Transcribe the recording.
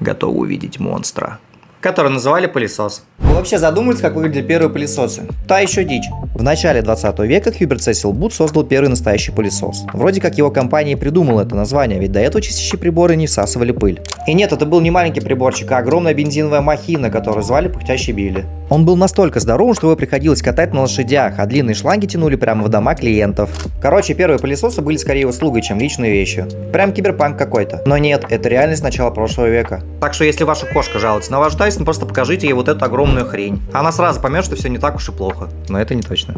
готовы увидеть монстра, который называли пылесос. Вы вообще задумались, как выглядели первые пылесосы? Та еще дичь. В начале 20 века Хьюберт Сесил Бут создал первый настоящий пылесос. Вроде как его компания и придумала это название, ведь до этого чистящие приборы не всасывали пыль. И нет, это был не маленький приборчик, а огромная бензиновая махина, которую звали Пыхтящий Билли. Он был настолько здоровым, что его приходилось катать на лошадях, а длинные шланги тянули прямо в дома клиентов. Короче, первые пылесосы были скорее услугой, чем личной вещью. Прям киберпанк какой-то. Но нет, это реальность начала прошлого века. Так что если ваша кошка жалуется на ваш Дайсон, просто покажите ей вот эту огромную хрень. Она сразу поймет, что все не так уж и плохо. Но это не точно.